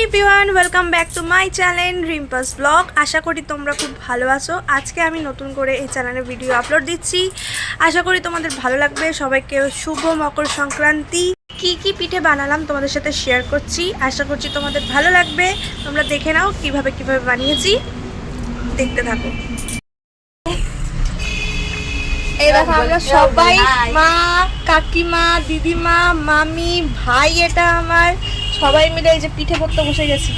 Everyone, welcome back to my channel Rimpa's blog. আশা করি তোমরা খুব ভালো আছো। আজকে আমি নতুন করে এই চ্যানেলে ভিডিও আপলোড দিচ্ছি। আশা করি তোমাদের ভালো লাগবে। সবাইকে শুভ মকর সংক্রান্তি। কি কি পিঠে বানালাম তোমাদের সাথে শেয়ার করছি। আশা করছি তোমাদের ভালো লাগবে। তোমরা দেখে নাও কিভাবে বানিয়েছি, দেখতে থাকো। এই দেখো আমরা সবাই, মা, কাকিমা, দিদিমা, মামি, ভাই, এটা আমার সবাই মিলে এই যে পিঠে করতে বসে গেছি।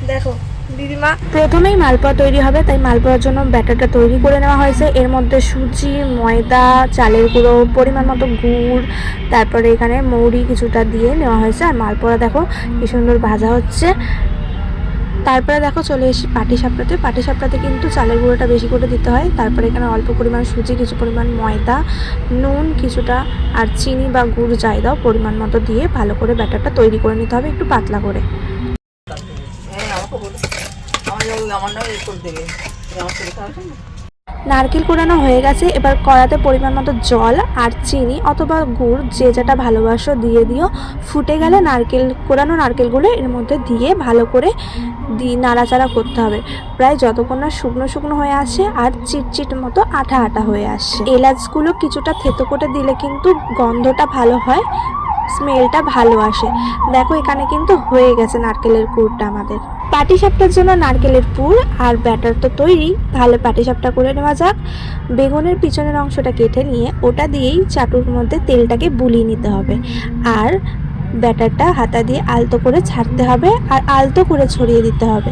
দেখো দিদিমা। প্রথমেই মালপোয়া তৈরি হবে, তাই মালপোয়ার জন্য ব্যাটারটা তৈরি করে নেওয়া হয়েছে। এর মধ্যে সুজি, ময়দা, চালের গুঁড়ো, পরিমাণ মতো গুড়, তারপরে এখানে মৌরি কিছুটা দিয়ে নেওয়া হয়েছে। আর মালপোয়া দেখো কি সুন্দর ভাজা হচ্ছে। তারপরে দেখো চলে এসেছি পাটিসাপটাতে কিন্তু চালের গুঁড়োটা বেশি করে দিতে হয়। তারপরে এখানে অল্প পরিমাণ সুজি, কিছু পরিমাণ ময়দা, নুন কিছুটা, আর চিনি বা গুড় যাই দাও পরিমাণ মতো দিয়ে ভালো করে ব্যাটারটা তৈরি করে নিতে হবে, একটু পাতলা করে। নারকেল কোড়ানো হয়ে গেছে। এবার কড়াতে পরিমাণ মতো জল আর চিনি অথবা গুড় যে যেটা ভালোবাসো দিয়ে দিও। ফুটে গেলে কোড়ানো নারকেলগুলো এর মধ্যে দিয়ে ভালো করে নাড়াচাড়া করতে হবে, প্রায় যতক্ষণ না শুকনো শুকনো হয়ে আসে আর চিটচিট মতো আঠা আঠা হয়ে আসে। এলাচগুলো কিছুটা থেতো করে দিলে কিন্তু গন্ধটা ভালো হয়, স্মেলটা ভালো আসে। দেখো এখানে কিন্তু হয়ে গেছে নারকেলের পুরটা আমাদের। পাটিসাপটার জন্য নারকেলের পুর আর ব্যাটার তো তৈরি, ভালো পাটিসাপটা করে নেওয়া যাক। বেগুনের পিছনের অংশটা কেটে নিয়ে ওটা দিয়েই চাটুর মধ্যে তেলটাকে বুলিয়ে নিতে হবে, আর ব্যাটারটা হাতা দিয়ে আলতো করে ছাড়তে হবে আর আলতো করে ছড়িয়ে দিতে হবে।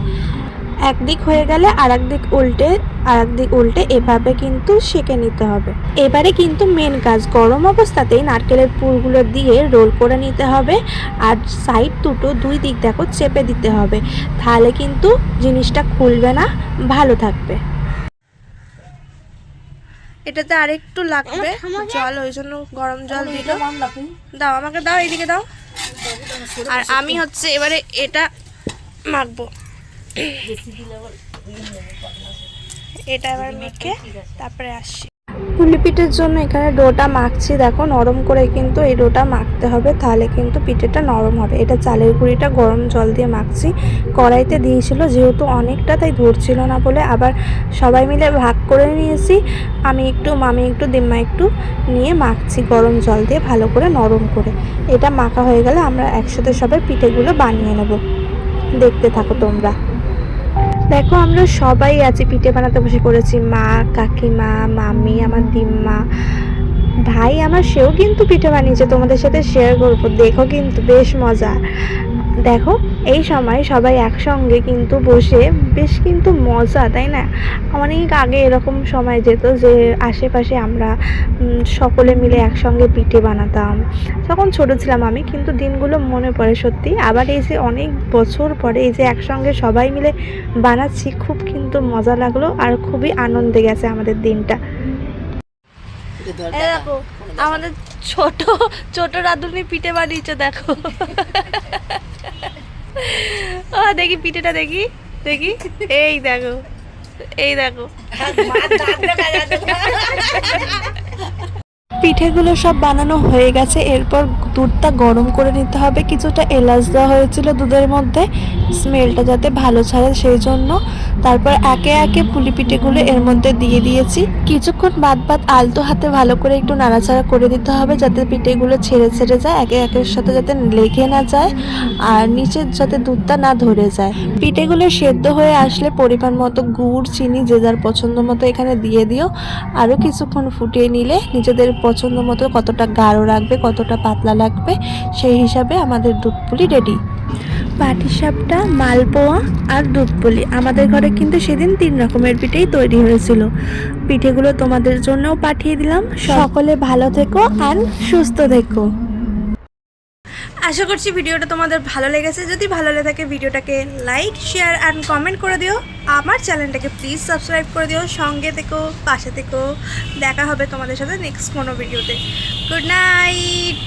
একদিক হয়ে গেলে আরেকদিক উল্টে এভাবে কিন্তু সেঁকে নিতে হবে। এবারে কিন্তু মেন কাজ, গরম অবস্থাতেই নারকেলের পুরগুলো দিয়ে রোল করে নিতে হবে আর সাইড দুই দিক দেখো চেপে দিতে হবে, তাহলে কিন্তু জিনিসটা খুলবে না, ভালো থাকবে। এটাতে আরেকটু লাগবে জল, ওই জন্য গরম জল দিল। দাও আমাকে, দাও এইদিকে দাও। আর আমি হচ্ছে এবারে এটা মাখবো। এটা এবার মেখে তারপরে আসছি। পুলি পিঠের জন্য এখানে ডোটা মাখছি। দেখো নরম করে কিন্তু এই ডোটা মাখতে হবে, তাহলে কিন্তু পিঠেটা নরম হবে। এটা চালের গুঁড়িটা গরম জল দিয়ে মাখছি। কড়াইতে দিয়েছিল যেহেতু অনেকটা, তাই ধরছিল না বলে আবার সবাই মিলে ভাগ করে নিয়েছি। আমি একটু, মামি একটু, দিম্মা একটু নিয়ে মাখছি গরম জল দিয়ে ভালো করে নরম করে। এটা মাখা হয়ে গেলে আমরা একসাথে সবাই পিঠেগুলো বানিয়ে নেব। দেখতে থাকো তোমরা। দেখো আমরা সবাই আছি, পিঠে বানাতে বসে পড়েছি। মা, কাকিমা, মামি, আমার দিম্মা, ভাই আমার, সেও কিন্তু পিঠে বানিয়েছে, তোমাদের সাথে শেয়ার করবো। দেখো কিন্তু বেশ মজা। দেখো এই সময় সবাই একসঙ্গে কিন্তু বসে বেশ কিন্তু মজা, তাই না? অনেক আগে এরকম সময় যেত যে আশেপাশে আমরা সকলে মিলে একসঙ্গে পিঠে বানাতাম। তখন ছোট ছিলাম আমি, কিন্তু দিনগুলো মনে পড়ে সত্যি। আবার এই যে অনেক বছর পরে এই যে একসঙ্গে সবাই মিলে বানাচ্ছি, খুব কিন্তু মজা লাগলো আর খুবই আনন্দে গেছে আমাদের দিনটা। দেখো আমাদের ছোট ছোট রাঁধুনি পিঠে বানিয়েছে, দেখো। ও দেখি পিঠেটা, দেখি দেখি, এই দেখো, এই দেখো। পিঠেগুলো সব বানানো হয়ে গেছে। এরপর দুধটা গরম করে নিতে হবে। কিছুটা এলাচ দেওয়া হয়েছিল দুধের মধ্যে, স্মেলটা যাতে ভালো ছাড়ে সেই জন্য। তারপর একে একে পুলি পিঠেগুলো এর মধ্যে দিয়ে দিয়েছি। কিছুক্ষণ বাদ আলতো হাতে ভালো করে একটু নাড়াচাড়া করে দিতে হবে, যাতে পিঠেগুলো ছেড়ে যায়, একে একের সাথে যাতে লেগে না যায় আর নিচের যাতে দুধটা না ধরে যায়। পিঠেগুলো সেদ্ধ হয়ে আসলে পরিমাণ মতো গুড়, চিনি যে যার পছন্দ মতো এখানে দিয়ে দিও। আরও কিছুক্ষণ ফুটিয়ে নিলে নিজেদের পছন্দ মতো কতটা গাঢ় রাখবে, কতটা পাতলা লাগবে, সেই হিসাবে আমাদের দুধ পুলি রেডি। পাটিসাপটা, মালপোয়া আর দুধ পুলি আমাদের ঘরে কিন্তু সেদিন 3 রকমের পিঠেই তৈরি হয়েছিল। পিঠেগুলো তোমাদের জন্যও পাঠিয়ে দিলাম। সকলে ভালো থেকো আর সুস্থ থেকো। আশা করছি ভিডিওটা তোমাদের ভালো লেগেছে। যদি ভালো লেগে থাকে ভিডিওটাকে লাইক, শেয়ার অ্যান্ড কমেন্ট করে দিও। আমার চ্যানেলটাকে প্লিজ সাবস্ক্রাইব করে দিও। সঙ্গে থেকো, পাশে থেকো। দেখা হবে তোমাদের সাথে নেক্সট কোনো ভিডিওতে। Good night.